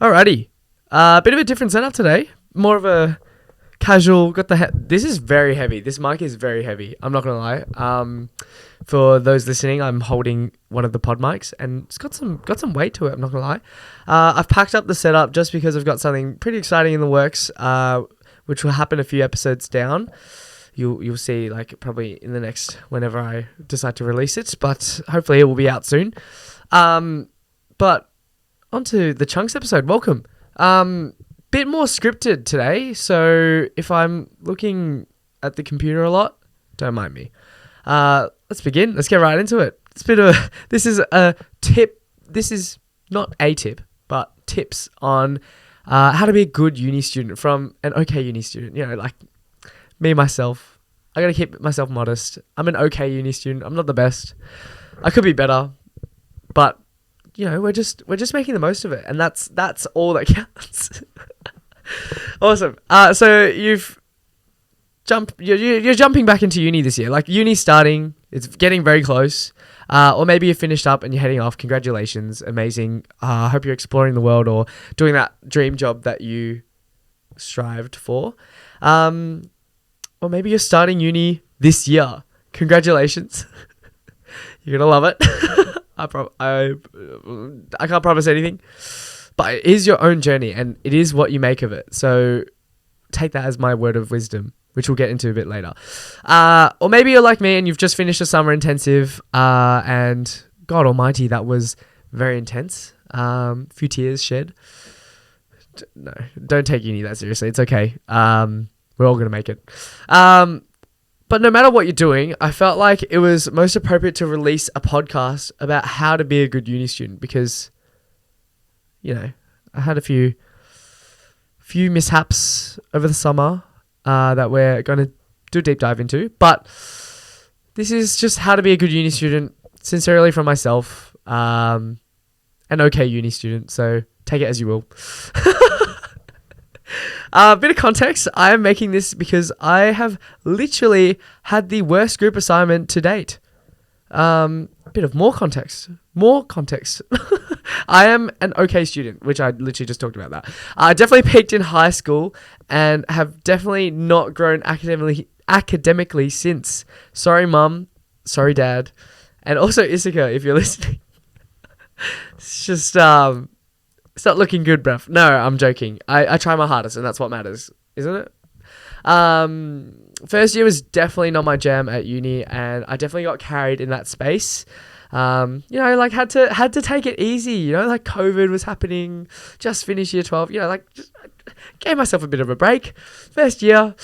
Alrighty. Bit of a different setup today. More of a casual. This is very heavy. This mic is very heavy. I'm not gonna lie. For those listening, I'm holding one of the pod mics, and it's got some weight to it. I'm not gonna lie. I've packed up the setup just because I've got something pretty exciting in the works, which will happen a few episodes down. You'll see, like, probably in the next, whenever I decide to release it, but hopefully it will be out soon. But onto the Chunks episode. Welcome. Bit more scripted today, so if I'm looking at the computer a lot, don't mind me. Let's begin. Let's get right into it. This is a tip. This is not a tip, but tips on how to be a good uni student from an okay uni student. You know, like me, myself. I gotta keep myself modest. I'm an okay uni student. I'm not the best. I could be better, but you know, we're just making the most of it, and that's all that counts. Awesome. So you're jumping back into uni this year. Like, uni's starting. It's getting very close. Or maybe you finished up and you're heading off. Congratulations. Amazing. I hope you're exploring the world or doing that dream job that you strived for. Or maybe you're starting uni this year. Congratulations. You're going to love it. I can't promise anything. But it is your own journey, and it is what you make of it. So take that as my word of wisdom, which we'll get into a bit later. Or maybe you're like me and you've just finished a summer intensive, and God almighty, that was very intense. Few tears shed. No, don't take uni that seriously. It's okay. We're all going to make it. But no matter what you're doing, I felt like it was most appropriate to release a podcast about how to be a good uni student, because, you know, I had a few mishaps over the summer that we're going to do a deep dive into. But this is just how to be a good uni student, sincerely from myself, an okay uni student. So take it as you will. A bit of context, I am making this because I have literally had the worst group assignment to date. A bit of more context. I am an okay student, which I literally just talked about that. I definitely peaked in high school and have definitely not grown academically since. Sorry, mum. Sorry, dad. And also Issachar, if you're listening. It's just, it's not looking good, bruv. No, I'm joking. I try my hardest, and that's what matters, isn't it? First year was definitely not my jam at uni, and I definitely got carried in that space. You know, like had to take it easy. You know, like COVID was happening. Just finished year 12. You know, like just gave myself a bit of a break. First year,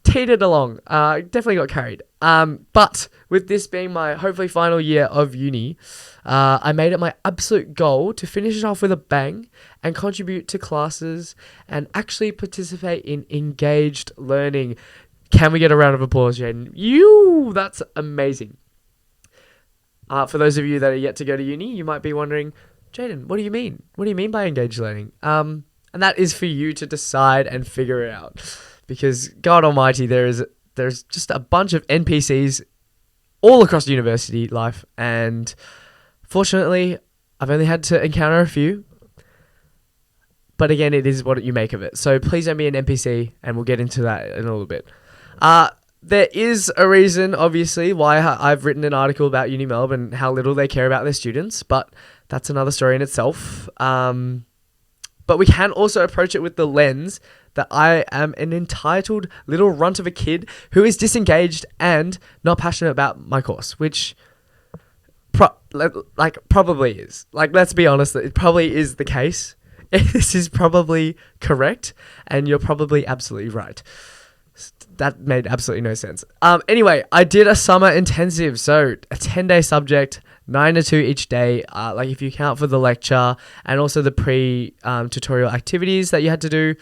teetered along. Definitely got carried. But with this being my hopefully final year of uni, I made it my absolute goal to finish it off with a bang and contribute to classes and actually participate in engaged learning. Can we get a round of applause, Jaden? That's amazing. For those of you that are yet to go to uni, you might be wondering, Jaden, what do you mean? What do you mean by engaged learning? And that is for you to decide and figure it out. Because God almighty, there's just a bunch of NPCs all across university life, and fortunately, I've only had to encounter a few. But again, it is what you make of it. So please don't be an NPC, and we'll get into that in a little bit. There is a reason, obviously, why I've written an article about Uni Melbourne and how little they care about their students, but that's another story in itself. But we can also approach it with the lens that I am an entitled little runt of a kid who is disengaged and not passionate about my course, which probably is. Like, let's be honest, it probably is the case. This is probably correct, and you're probably absolutely right. That made absolutely no sense. Anyway, I did a summer intensive, so a 10-day subject, 9 to 2 each day, like if you count for the lecture and also the pre-tutorial activities that you had to do.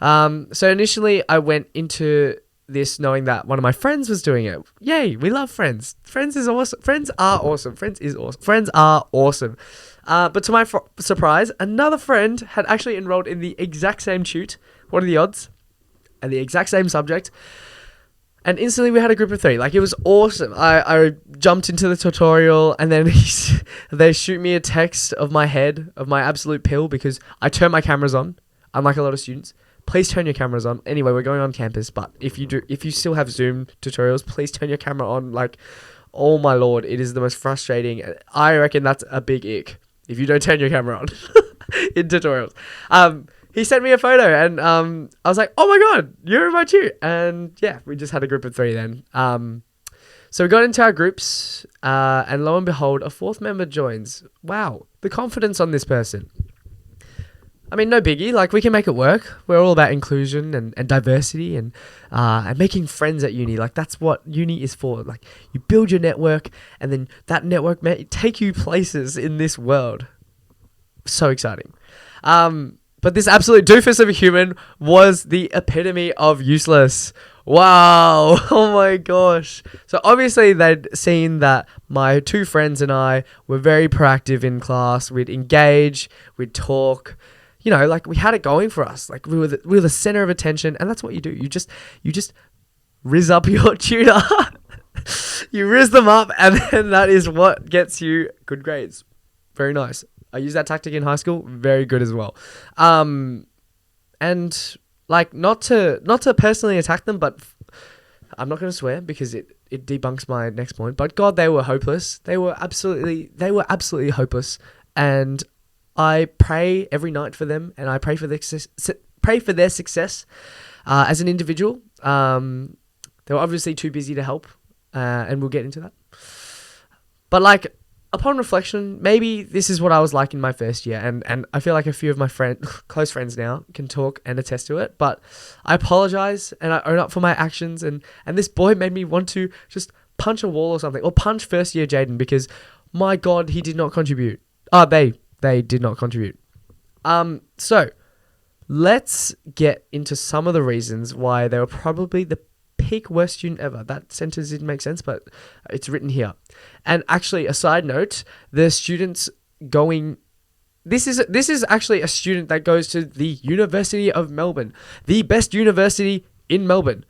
So initially I went into this knowing that one of my friends was doing it. Yay, we love Friends. Friends is awesome. Friends are awesome. Friends is awesome. Friends are awesome. But to my surprise, another friend had actually enrolled in the exact same tute. What are the odds? And the exact same subject. And instantly we had a group of 3. Like, it was awesome. I jumped into the tutorial, and then they shoot me a text of my head, of my absolute pill, because I turn my cameras on, unlike a lot of students. Please turn your cameras on. Anyway, we're going on campus, but if you still have Zoom tutorials, please turn your camera on. Like, oh my lord, it is the most frustrating. I reckon that's a big ick if you don't turn your camera on in tutorials. He sent me a photo, and I was like, oh my god, you're in my tute. And yeah, we just had a group of 3 then. So we got into our groups, and lo and behold, a 4th member joins. Wow, the confidence on this person. I mean, no biggie. Like, we can make it work. We're all about inclusion and diversity and making friends at uni. Like, that's what uni is for. Like, you build your network, and then that network may take you places in this world. So exciting. But this absolute doofus of a human was the epitome of useless. Wow. Oh my gosh. So obviously they'd seen that my 2 friends and I were very proactive in class. We'd engage, we'd talk, you know, like, we had it going for us. Like, we were the center of attention, and that's what you do. You just rizz up your tutor. You rizz them up, and then that is what gets you good grades. Very nice. I used that tactic in high school. Very good as well. And like, not to personally attack them, but I'm not going to swear because it debunks my next point. But God, they were hopeless. They were absolutely hopeless. And I pray every night for them, and I pray for their success as an individual. They were obviously too busy to help, and we'll get into that. But like, upon reflection, maybe this is what I was like in my first year, and I feel like a few of my close friends now can talk and attest to it. But I apologize, and I own up for my actions, and this boy made me want to just punch a wall or something, or punch first year Jaden, because my God, he did not contribute. They did not contribute. So let's get into some of the reasons why they were probably the peak worst student ever. That sentence didn't make sense, but it's written here. And actually, a side note, the students going... This is actually a student that goes to the University of Melbourne, the best university in Melbourne.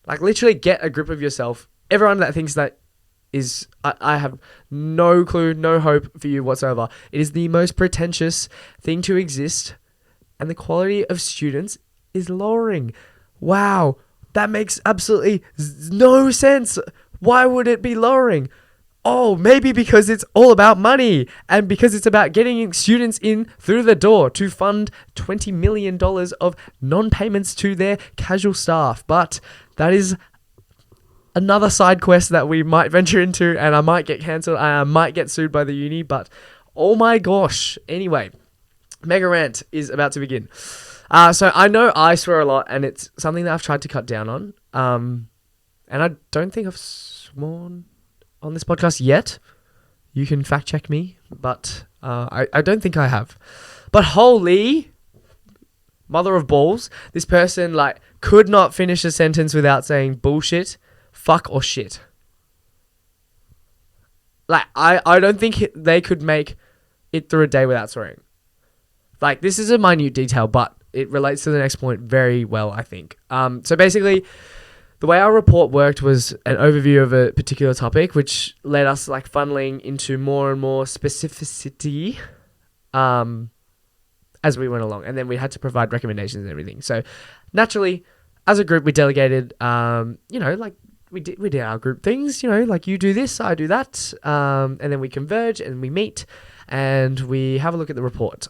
Like, literally get a grip of yourself. Everyone that thinks that is... I have no clue, no hope for you whatsoever. It is the most pretentious thing to exist, and the quality of students is lowering. Wow. That makes absolutely no sense. Why would it be lowering? Oh, maybe because it's all about money, and because it's about getting students in through the door to fund $20 million of non-payments to their casual staff. But that is another side quest that we might venture into, and I might get cancelled, and I might get sued by the uni, but oh my gosh. Anyway, Mega Rant is about to begin. So I know I swear a lot, and it's something that I've tried to cut down on. And I don't think I've sworn on this podcast yet. You can fact check me, but I don't think I have. But holy mother of balls, this person like could not finish a sentence without saying bullshit, fuck, or shit. Like, I don't think they could make it through a day without swearing. Like, this is a minute detail, but it relates to the next point very well, I think. So basically, the way our report worked was an overview of a particular topic, which led us like funneling into more and more specificity as we went along. And then we had to provide recommendations and everything. So naturally, as a group, we delegated, like we did our group things, like you do this, I do that. And then we converge and we meet and we have a look at the report.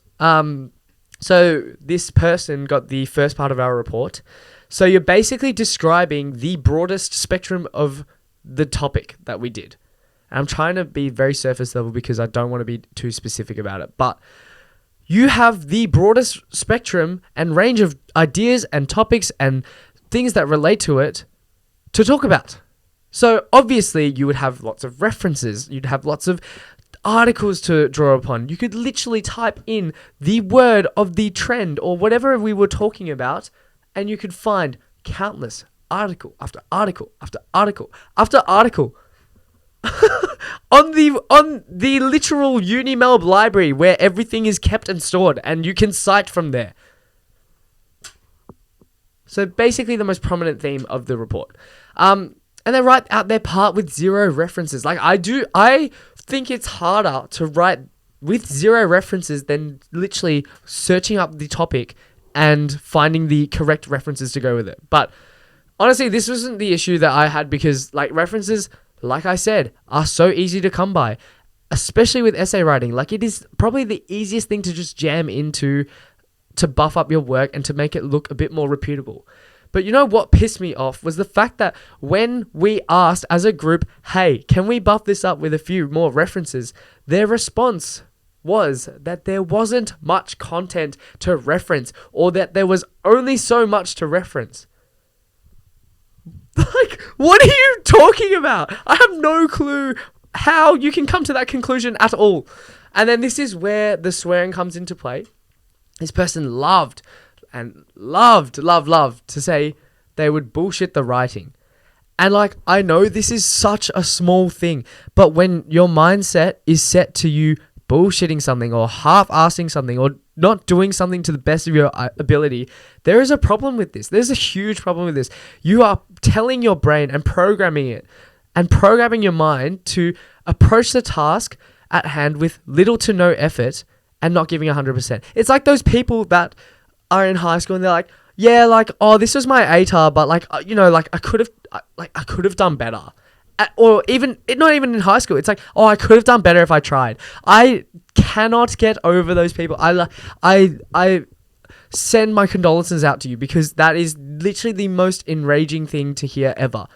So this person got the first part of our report. So you're basically describing the broadest spectrum of the topic that we did. And I'm trying to be very surface level because I don't want to be too specific about it. But you have the broadest spectrum and range of ideas and topics and things that relate to it to talk about. So obviously you would have lots of references. You'd have lots of articles to draw upon. You could literally type in the word of the trend or whatever we were talking about, and you could find countless article after article after article after article on the literal UniMelb library where everything is kept and stored, and you can cite from there. So basically the most prominent theme of the report. And they write out their part with 0 references. Like I think it's harder to write with 0 references than literally searching up the topic and finding the correct references to go with it. But honestly, this wasn't the issue that I had because like references, like I said, are so easy to come by, especially with essay writing. Like it is probably the easiest thing to just jam into to buff up your work and to make it look a bit more reputable. But you know what pissed me off was the fact that when we asked as a group, hey, can we buff this up with a few more references? Their response was that there wasn't much content to reference, or that there was only so much to reference. Like, what are you talking about? I have no clue how you can come to that conclusion at all. And then this is where the swearing comes into play. This person loved to say they would bullshit the writing. And like, I know this is such a small thing, but when your mindset is set to you bullshitting something or half-assing something or not doing something to the best of your ability, there is a problem with this. There's a huge problem with this. You are telling your brain and programming it and programming your mind to approach the task at hand with little to no effort and not giving 100%. It's like those people that are in high school and they're like, yeah, like, oh, this was my ATAR, but like, you know, like I could have done better. Or even, not even in high school. It's like, oh, I could have done better if I tried. I cannot get over those people. I send my condolences out to you because that is literally the most enraging thing to hear ever.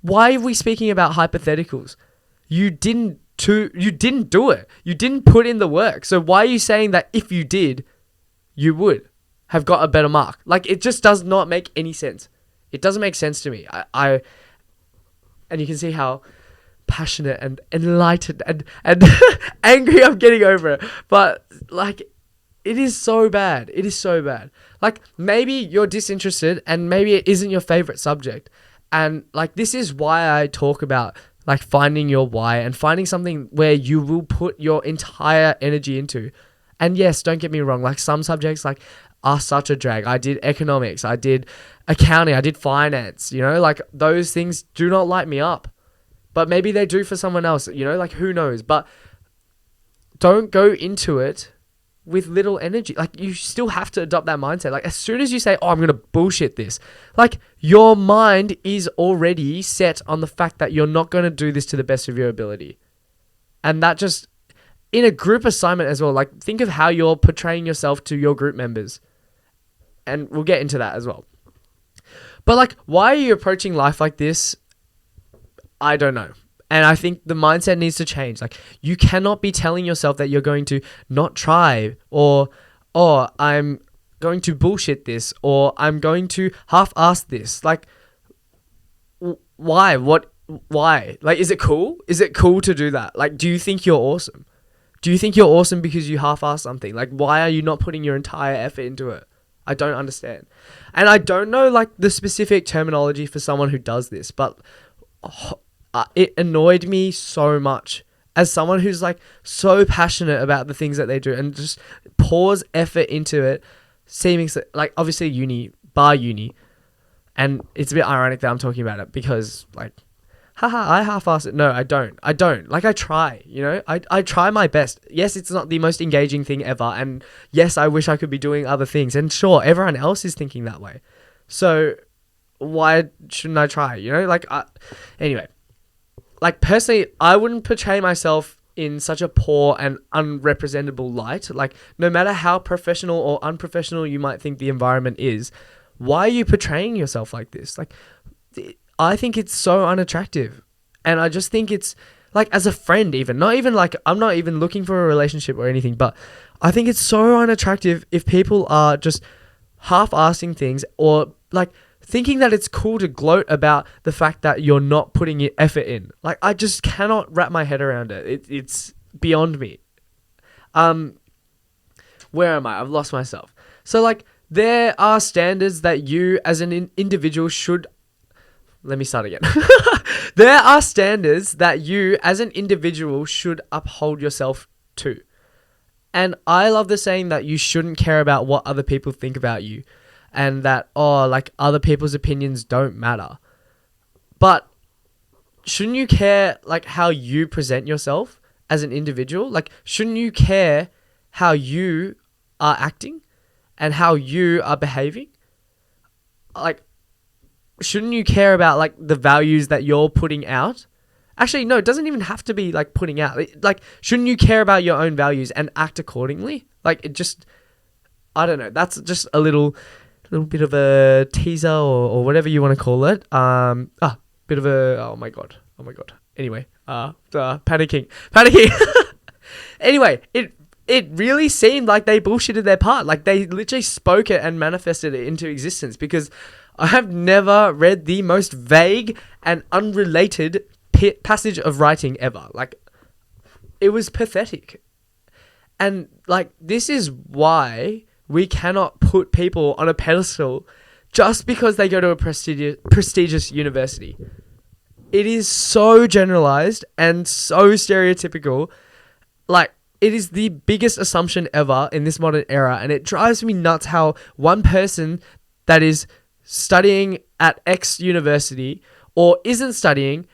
Why are we speaking about hypotheticals? You didn't do it. You didn't put in the work. So why are you saying that if you did, you would have got a better mark? Like, it just does not make any sense. It doesn't make sense to me. And you can see how passionate and enlightened and angry I'm getting over it. But like, it is so bad. It is so bad. Like, maybe you're disinterested and maybe it isn't your favorite subject. And like, this is why I talk about like finding your why and finding something where you will put your entire energy into. And yes, don't get me wrong. Like, some subjects like are such a drag. I did economics, I did accounting, I did finance, you know, like those things do not light me up, but maybe they do for someone else, you know, like who knows. But don't go into it with little energy. Like, you still have to adopt that mindset. Like, as soon as you say, oh, I'm going to bullshit this, like, your mind is already set on the fact that you're not going to do this to the best of your ability. And that just, in a group assignment as well, like, think of how you're portraying yourself to your group members. And we'll get into that as well. But like, why are you approaching life like this? I don't know. And I think the mindset needs to change. Like, you cannot be telling yourself that you're going to not try, or I'm going to bullshit this, or I'm going to half-ass this. Like, why? Why? Like, is it cool? Is it cool to do that? Like, do you think you're awesome? Do you think you're awesome because you half-ass something? Like, why are you not putting your entire effort into it? I don't understand. And I don't know like the specific terminology for someone who does this, but it annoyed me so much as someone who's like so passionate about the things that they do and just pours effort into it, seeming like, obviously uni, and it's a bit ironic that I'm talking about it because like, haha, I half-ass it. No, I don't. Like, I try, you know? I try my best. Yes, it's not the most engaging thing ever. And yes, I wish I could be doing other things. And sure, everyone else is thinking that way. So why shouldn't I try, you know? Like, anyway. Like, personally, I wouldn't portray myself in such a poor and unrepresentable light. Like, no matter how professional or unprofessional you might think the environment is, why are you portraying yourself like this? Like, I think it's so unattractive. And I just think it's like, as a friend, even not even like, I'm not even looking for a relationship or anything, but I think it's so unattractive if people are just half-assing things or like thinking that it's cool to gloat about the fact that you're not putting your effort in. Like, I just cannot wrap my head around it. It's beyond me. Where am I? I've lost myself. So like, there are standards that you as an individual should. Let me start again. There are standards that you as an individual should uphold yourself to. And I love the saying that you shouldn't care about what other people think about you. and that, oh, like other people's opinions don't matter. But shouldn't you care like how you present yourself as an individual? Like, shouldn't you care how you are acting and how you are behaving? Like, shouldn't you care about like the values that you're putting out? Actually, no, it doesn't even have to be like putting out. Like, shouldn't you care about your own values and act accordingly? Like, it just, I don't know. That's just a little bit of a teaser or whatever you want to call it. Bit of a, oh my god. Anyway, panicking. Anyway, it really seemed like they bullshitted their part. Like, they literally spoke it and manifested it into existence, because I have never read the most vague and unrelated passage of writing ever. Like, it was pathetic. And like, this is why we cannot put people on a pedestal just because they go to a prestigious university. It is so generalized and so stereotypical. Like, it is the biggest assumption ever in this modern era, and it drives me nuts how one person that is studying at X university or isn't studying,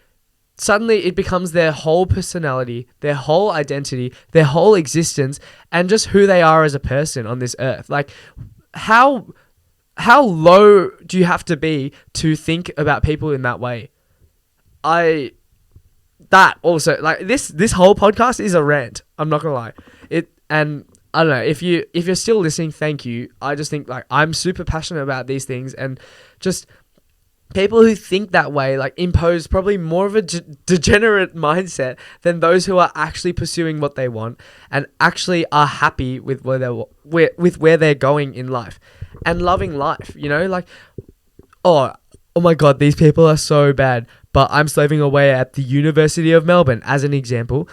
suddenly it becomes their whole personality, their whole identity, their whole existence, and just who they are as a person on this earth. Like, how low do you have to be to think about people in that way? That also, like, this whole podcast is a rant. I'm not gonna lie. And I don't know, if you're still listening, thank you. I just think, like, I'm super passionate about these things, and just people who think that way, like, impose probably more of a degenerate mindset than those who are actually pursuing what they want and actually are happy with where they're going in life and loving life. You know, like, oh my god, these people are so bad, but I'm slaving away at the University of Melbourne, as an example,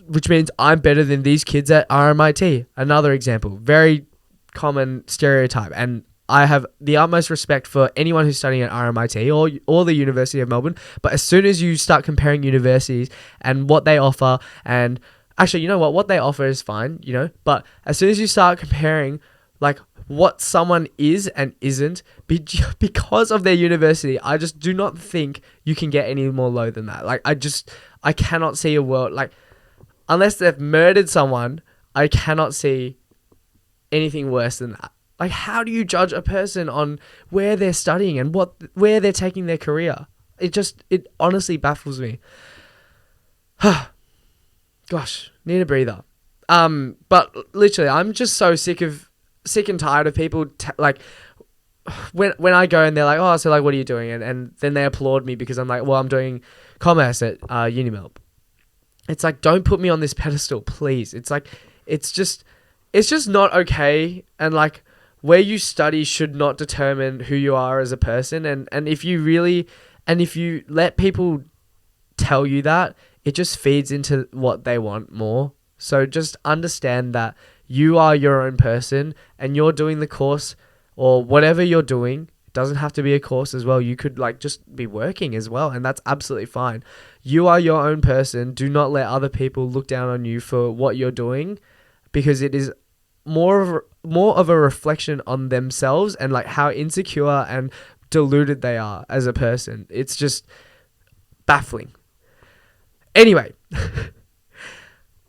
which means I'm better than these kids at RMIT. Another example, very common stereotype, and I have the utmost respect for anyone who's studying at RMIT or the University of Melbourne, but as soon as you start comparing universities and what they offer, and actually, you know what they offer is fine, you know, but as soon as you start comparing, like, what someone is and isn't because of their university, I just do not think you can get any more low than that. Like, I cannot see a world, like, unless they've murdered someone, I cannot see anything worse than that. Like, how do you judge a person on where they're studying and where they're taking their career? It honestly baffles me. Gosh, need a breather. But literally, I'm just so sick and tired of people like, when I go and they're like, oh, so like, what are you doing? And then they applaud me because I'm like, well, I'm doing commerce at UniMelb. It's like, don't put me on this pedestal, please. It's like, it's just not okay. And like, where you study should not determine who you are as a person. And if you let people tell you that, it just feeds into what they want more. So just understand that you are your own person and you're doing the course or whatever you're doing. It doesn't have to be a course as well. You could like just be working as well, and that's absolutely fine. You are your own person. Do not let other people look down on you for what you're doing, because it is more of a reflection on themselves and like how insecure and deluded they are as a person. It's just baffling. Anyway,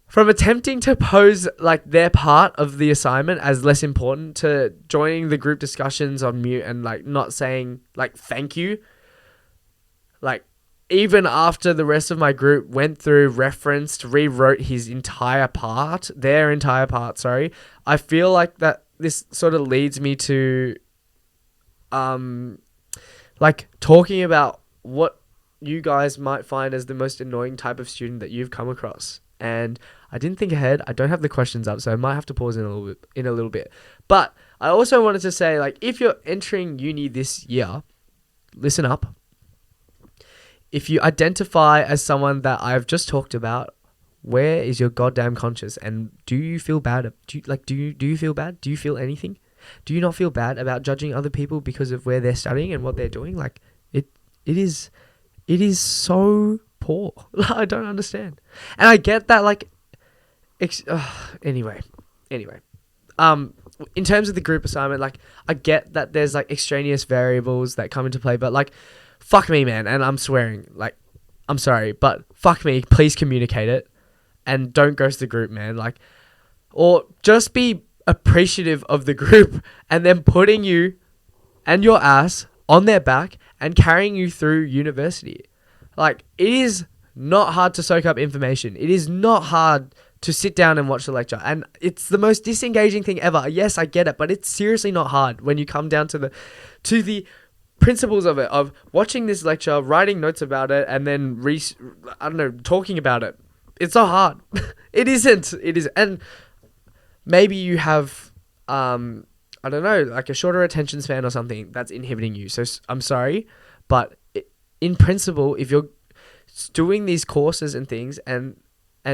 from attempting to pose like their part of the assignment as less important to joining the group discussions on mute and like not saying like thank you, like even after the rest of my group went through, referenced, rewrote their entire part, I feel like that this sort of leads me to like talking about what you guys might find as the most annoying type of student that you've come across. And I didn't think ahead. I don't have the questions up, so I might have to pause in a little bit. But I also wanted to say, like, if you're entering uni this year, listen up. If you identify as someone that I've just talked about, where is your goddamn conscience? And do you feel bad? Do you feel bad? Do you feel anything? Do you not feel bad about judging other people because of where they're studying and what they're doing? Like, it is so poor. I don't understand. And I get that, like, anyway. in terms of the group assignment, like, I get that there's like extraneous variables that come into play, but like, fuck me, man. And I'm swearing, like, I'm sorry, but fuck me, please communicate it and don't ghost the group, man. Like, or just be appreciative of the group and then putting you and your ass on their back and carrying you through university. Like, it is not hard to soak up information. It is not hard to sit down and watch the lecture. And it's the most disengaging thing ever. Yes, I get it, but it's seriously not hard when you come down to the principles of it, of watching this lecture, writing notes about it, and then talking about it. It's not hard. It isn't. It is. And maybe you have, I don't know, like a shorter attention span or something that's inhibiting you. So I'm sorry, but in principle, if you're doing these courses and things and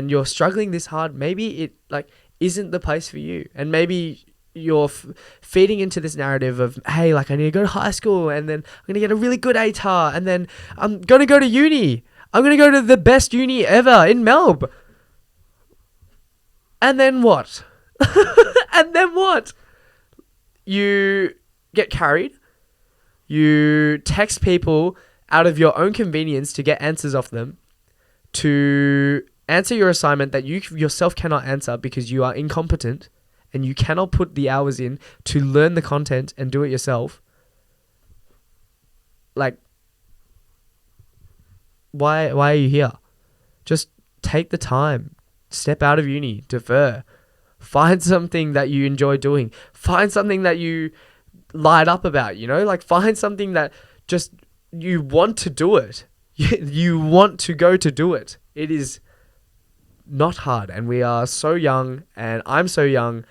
you're struggling this hard, maybe it like isn't the place for you. And maybe you're feeding into this narrative of, hey, like I need to go to high school and then I'm going to get a really good ATAR and then I'm going to go to uni. I'm going to go to the best uni ever in Melbourne. And then what? And then what? You get carried. You text people out of your own convenience to get answers off them, to answer your assignment that you yourself cannot answer because you are incompetent and you cannot put the hours in to learn the content and do it yourself. Like, why are you here? Just take the time. Step out of uni. Defer. Find something that you enjoy doing. Find something that you light up about, you know? Like, find something that just you want to do it. You want to go to do it. It is not hard. And we are so young, and I'm so young,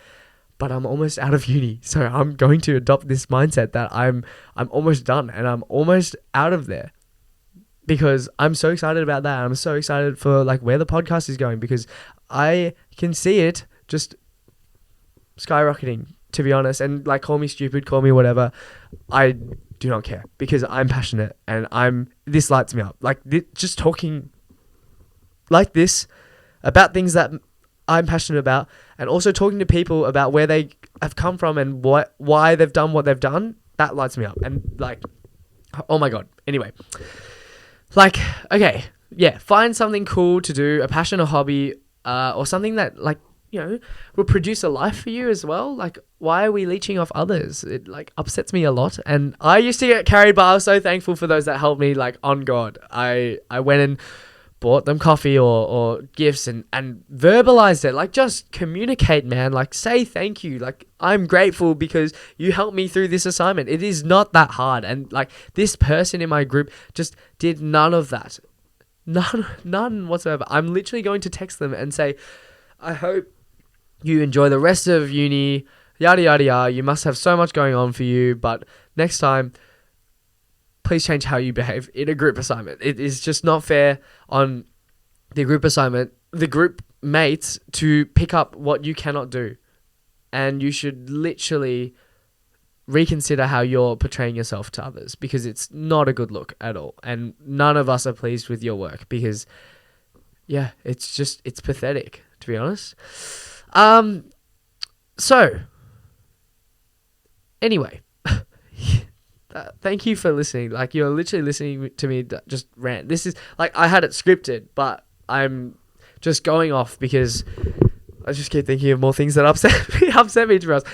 but I'm almost out of uni. So I'm going to adopt this mindset that I'm almost done and I'm almost out of there. Because I'm so excited about that. I'm so excited for like where the podcast is going, because I can see it just skyrocketing, to be honest. And like, call me stupid, call me whatever. I do not care, because I'm passionate and this lights me up. Like, just talking like this about things that I'm passionate about, and also talking to people about where they have come from and why they've done what they've done, that lights me up. And like, oh my God. Anyway. Like, okay, yeah, find something cool to do, a passion, a hobby, or something that, like, you know, will produce a life for you as well. Like, why are we leeching off others? It, like, upsets me a lot. And I used to get carried, but I was so thankful for those that helped me, like, on God. I went and bought them coffee or gifts and verbalized it. Like, just communicate, man. Like, say thank you. Like, I'm grateful because you helped me through this assignment. It is not that hard. And like, this person in my group just did none of that. None whatsoever. I'm literally going to text them and say, I hope you enjoy the rest of uni, yada, yada, yada. You must have so much going on for you, but next time, please change how you behave in a group assignment. It is just not fair on the group assignment, the group mates, to pick up what you cannot do. And you should literally reconsider how you're portraying yourself to others, because it's not a good look at all. And none of us are pleased with your work, because, yeah, it's pathetic, to be honest. So, anyway. Thank you for listening. Like, you're literally listening to me just rant. This is like, I had it scripted, but I'm just going off because I just keep thinking of more things that upset me, to be honest.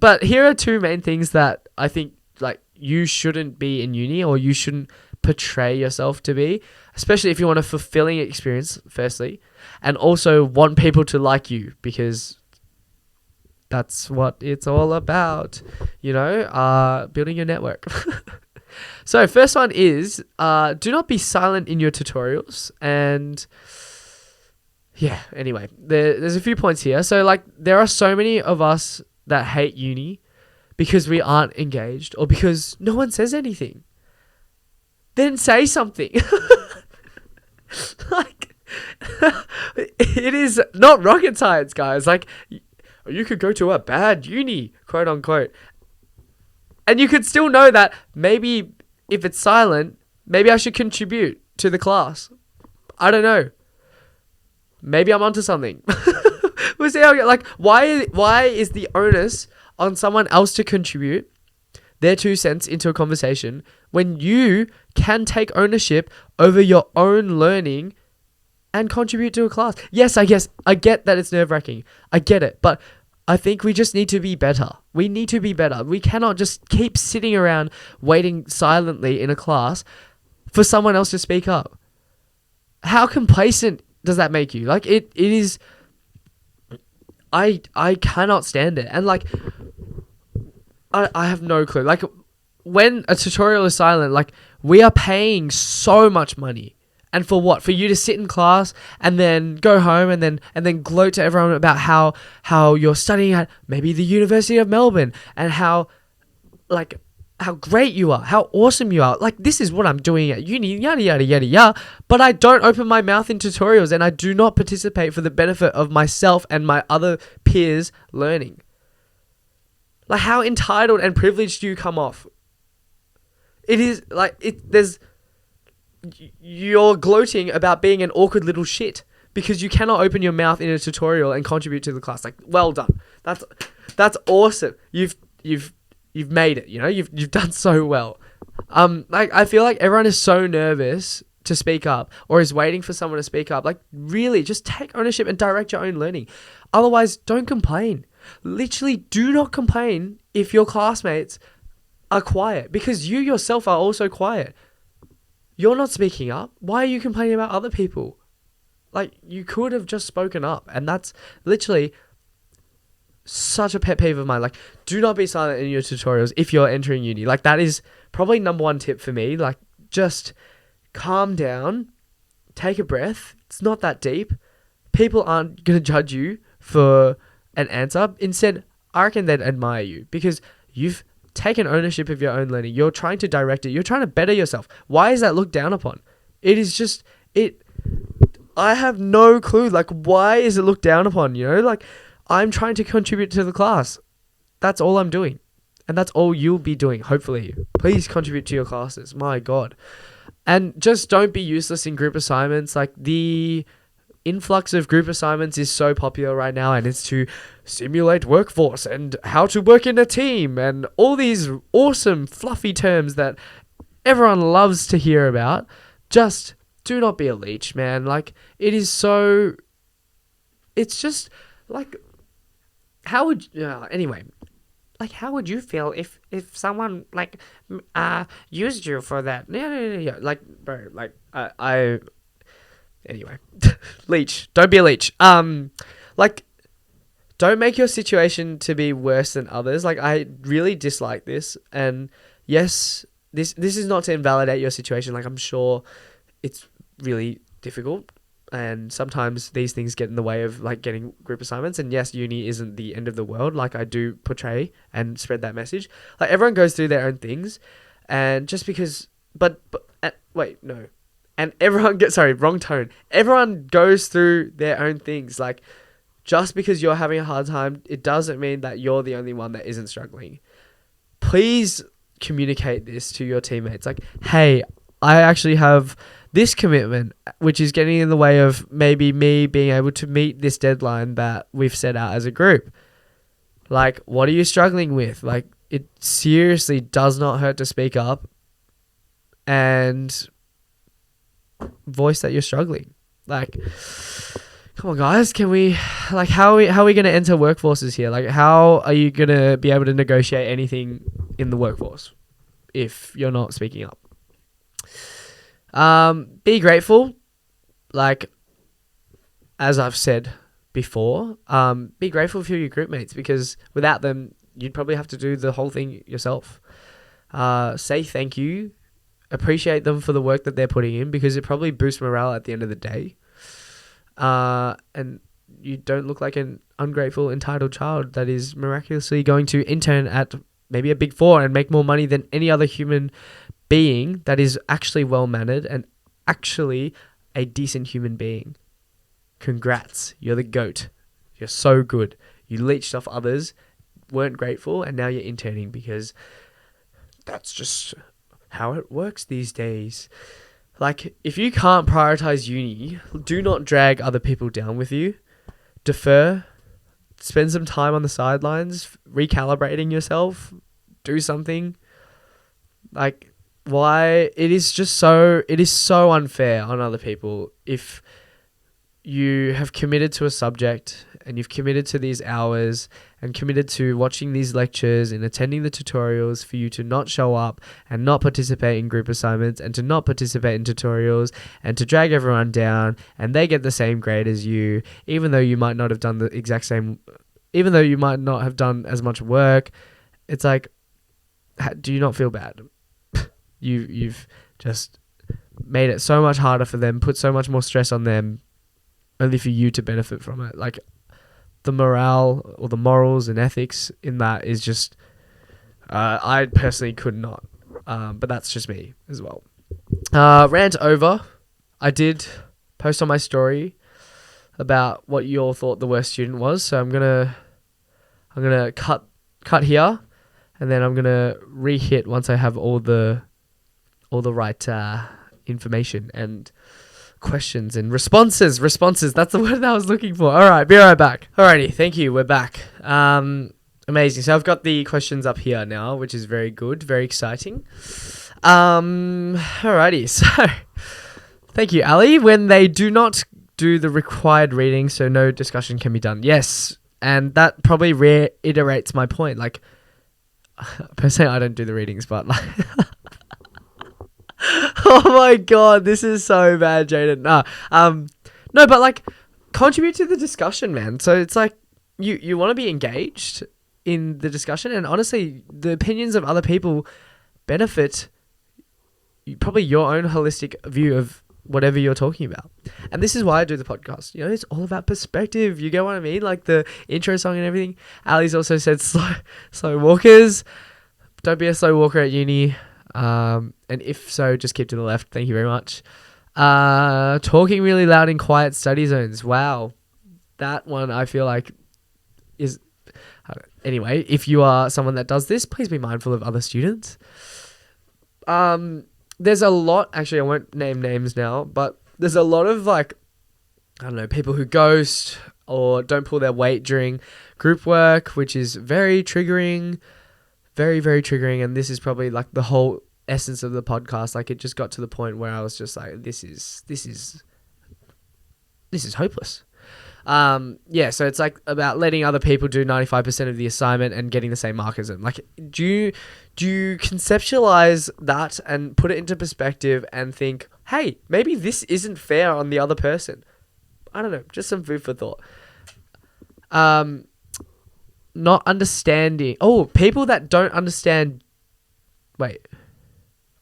But here are two main things that I think, like, you shouldn't be in uni, or you shouldn't portray yourself to be, especially if you want a fulfilling experience, firstly, and also want people to like you, because that's what it's all about, you know, building your network. So first one is, do not be silent in your tutorials. And yeah, anyway, there's a few points here. So like, there are so many of us that hate uni because we aren't engaged, or because no one says anything. Then say something. Like, it is not rocket science, guys. Like, you could go to a bad uni, quote unquote, and you could still know that maybe if it's silent, maybe I should contribute to the class. I don't know. Maybe I'm onto something. We'll see how it goes. Like, why is the onus on someone else to contribute their 2 cents into a conversation when you can take ownership over your own learning and contribute to a class? Yes, I get that it's nerve-wracking. I get it. But I think we just need to be better. We need to be better. We cannot just keep sitting around waiting silently in a class for someone else to speak up. How complacent does that make you? Like, it is... I cannot stand it. And, like, I have no clue. Like, when a tutorial is silent, like, we are paying so much money. And for what? For you to sit in class and then go home and then gloat to everyone about how you're studying at maybe the University of Melbourne and how great you are, how awesome you are. Like, this is what I'm doing at uni, yada, yada, yada, yada. But I don't open my mouth in tutorials and I do not participate for the benefit of myself and my other peers learning. Like, how entitled and privileged do you come off? It is like, you're gloating about being an awkward little shit because you cannot open your mouth in a tutorial and contribute to the class. Like, well done. That's awesome. You've made it, you know? You've done so well. Like, I feel like everyone is so nervous to speak up or is waiting for someone to speak up. Like, really, just take ownership and direct your own learning. Otherwise, don't complain. Literally, do not complain if your classmates are quiet because you yourself are also quiet. You're not speaking up. Why are you complaining about other people? Like, you could have just spoken up. And that's literally such a pet peeve of mine. Like, do not be silent in your tutorials if you're entering uni. Like, that is probably number one tip for me. Like, just calm down. Take a breath. It's not that deep. People aren't going to judge you for an answer. Instead, I reckon they'd admire you because you've taken ownership of your own learning. You're trying to direct it. You're trying to better yourself. Why is that looked down upon? It is just, I have no clue. Like, why is it looked down upon? You know, like, I'm trying to contribute to the class. That's all I'm doing. And that's all you'll be doing, hopefully. Please contribute to your classes. My God. And just don't be useless in group assignments. Like, the influx of group assignments is so popular right now, and it's to simulate workforce and how to work in a team and all these awesome fluffy terms that everyone loves to hear about. Just do not be a leech, man. Like, it is so, it's just like, how would anyway, like, how would you feel if someone like used you for that? Yeah. Like, bro, like, I anyway, leech. Don't be a leech. Like, don't make your situation to be worse than others. Like, I really dislike this. And yes, this is not to invalidate your situation. Like, I'm sure it's really difficult. And sometimes these things get in the way of, like, getting group assignments. And yes, uni isn't the end of the world. Like, I do portray and spread that message. Like, everyone goes through their own things. And just because... wait, no. And everyone gets... Sorry, wrong tone. Everyone goes through their own things. Like, just because you're having a hard time, it doesn't mean that you're the only one that isn't struggling. Please communicate this to your teammates. Like, hey, I actually have this commitment, which is getting in the way of maybe me being able to meet this deadline that we've set out as a group. Like, what are you struggling with? Like, it seriously does not hurt to speak up and voice that you're struggling. Like, come on, guys, can we, like, how are we going to enter workforces here? Like, how are you going to be able to negotiate anything in the workforce if you're not speaking up? Be grateful. Like, as I've said before, be grateful for your group mates, because without them, you'd probably have to do the whole thing yourself. Say thank you. Appreciate them for the work that they're putting in, because it probably boosts morale at the end of the day. And you don't look like an ungrateful, entitled child that is miraculously going to intern at maybe a Big Four and make more money than any other human being that is actually well-mannered and actually a decent human being. Congrats. You're the GOAT. You're so good. You leeched off others, weren't grateful, and now you're interning, because that's just how it works these days. Like, if you can't prioritize uni, do not drag other people down with you. Defer. spend some time on the sidelines, recalibrating yourself, do something. Like, why? It is so unfair on other people if you have committed to a subject and you've committed to these hours and committed to watching these lectures and attending the tutorials for you to not show up and not participate in group assignments and to not participate in tutorials and to drag everyone down, and they get the same grade as you, even though you might not have done the exact same, even though you might not have done as much work. It's like, do you not feel bad? You've just made it so much harder for them, put so much more stress on them, only for you to benefit from it. Like, the morale or the morals and ethics in that is just, I personally could not. But that's just me as well. Rant over. I did post on my story about what you all thought the worst student was. So I'm gonna cut here, and then I'm gonna re-hit once I have all the right information and questions and responses. That's the word that I was looking for. All right, be right back. Alrighty, thank you. We're back. Amazing. So I've got the questions up here now, which is very good, very exciting. Alrighty. So thank you, Ali. When they do not do the required reading, so no discussion can be done. Yes, and that probably reiterates my point. Like, personally, I don't do the readings, but like. Oh my god, this is so bad, Jaden. No, but like, contribute to the discussion, man. So it's like, you want to be engaged in the discussion, and honestly, the opinions of other people benefit probably your own holistic view of whatever you're talking about. And this is why I do the podcast. You know, it's all about perspective. You get what I mean? Like the intro song and everything. Ali's also said slow walkers. Don't be a slow walker at uni. And if so, just keep to the left. Thank you very much. Talking really loud in quiet study zones. Wow. That one I feel like is... Anyway, if you are someone that does this, please be mindful of other students. There's a lot... Actually, I won't name names now, but there's a lot of like... I don't know, people who ghost or don't pull their weight during group work, which is very triggering. Very, very triggering, and this is probably like the whole essence of the podcast. Like, it just got to the point where I was just like, this is hopeless. Yeah, so it's like about letting other people do 95% of the assignment and getting the same mark as them. Like, do you conceptualize that and put it into perspective and think, hey, maybe this isn't fair on the other person? I don't know, just some food for thought. Not understanding. Oh, people that don't understand. Wait.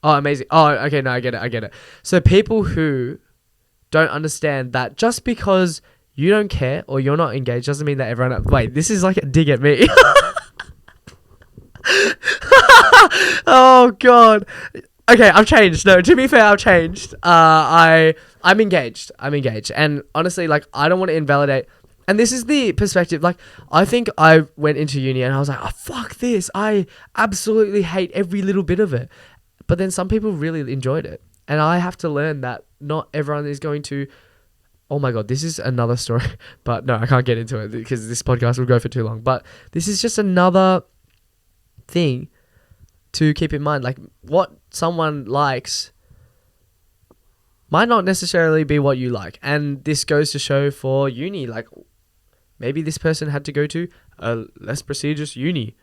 Oh, amazing. Oh, okay. No, I get it. So people who don't understand that just because you don't care or you're not engaged doesn't mean that everyone... Wait, this is like a dig at me. Oh, God. Okay, I've changed. No, to be fair, I've changed. I'm engaged. And honestly, like, I don't want to invalidate... And this is the perspective, like, I think I went into uni and I was like, oh, fuck this. I absolutely hate every little bit of it. But then some people really enjoyed it. And I have to learn that not everyone is going to, oh my God, this is another story. But no, I can't get into it because this podcast will go for too long. But this is just another thing to keep in mind. Like, what someone likes might not necessarily be what you like. And this goes to show for uni, like, maybe this person had to go to a less prestigious uni,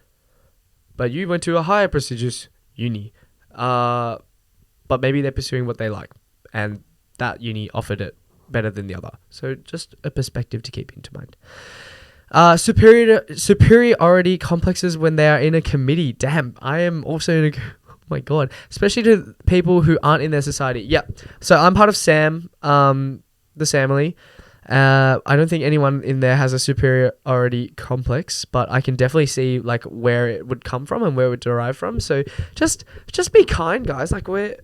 but you went to a higher prestigious uni. But maybe they're pursuing what they like, and that uni offered it better than the other. So just a perspective to keep into mind. Superiority complexes when they are in a committee. Damn, I am also in a... Oh my God. Especially to people who aren't in their society. Yeah. So I'm part of SAM, the Samily. I don't think anyone in there has a superiority complex, but I can definitely see like where it would come from and where it would derive from. So just be kind, guys. Like we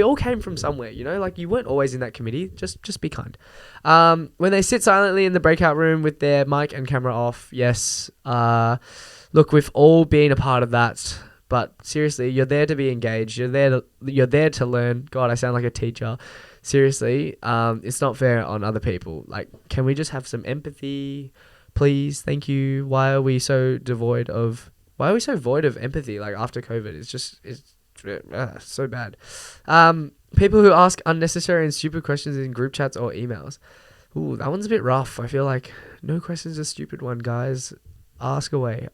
all came from somewhere, you know, like you weren't always in that committee. Just be kind. When they sit silently in the breakout room with their mic and camera off. Yes. Look, we've all been a part of that, but seriously, you're there to be engaged. You're there to learn. God, I sound like a teacher. Seriously, it's not fair on other people. Like, can we just have some empathy? Please, thank you. Why are we so void of empathy? Like after COVID, it's so bad. People who ask unnecessary and stupid questions in group chats or emails. Ooh, that one's a bit rough. I feel like no question's a stupid one, guys. Ask away.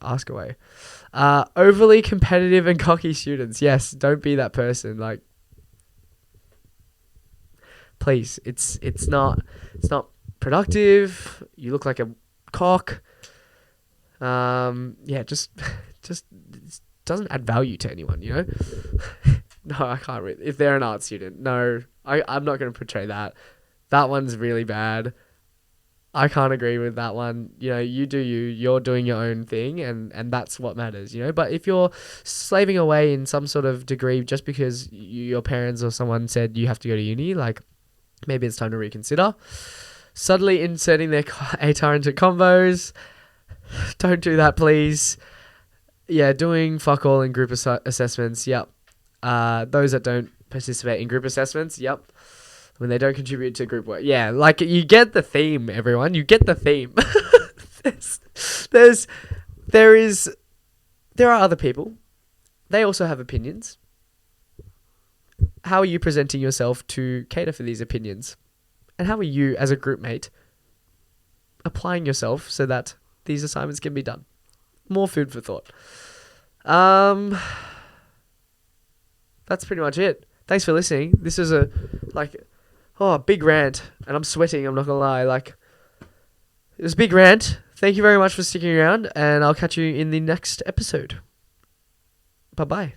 Overly competitive and cocky students. Yes, don't be that person. Like, please, it's not productive. You look like a cock. Yeah, just it doesn't add value to anyone, you know? No, I can't really. If they're an art student, no, I'm not going to portray that. That one's really bad. I can't agree with that one. You know, you do you. You're doing your own thing, and that's what matters, you know? But if you're slaving away in some sort of degree just because your parents or someone said you have to go to uni, like, maybe it's time to reconsider. Subtly inserting their ATAR into combos. Don't do that, please. Yeah, doing fuck all in group assessments. Yep. Those that don't participate in group assessments. Yep. When they don't contribute to group work. Yeah, like, you get the theme, everyone. You get the theme. There are other people. They also have opinions. How are you presenting yourself to cater for these opinions? And how are you, as a group mate, applying yourself so that these assignments can be done? More food for thought. That's pretty much it. Thanks for listening. This is a big rant, and I'm sweating, I'm not gonna lie. Like, it was a big rant. Thank you very much for sticking around, and I'll catch you in the next episode. Bye-bye.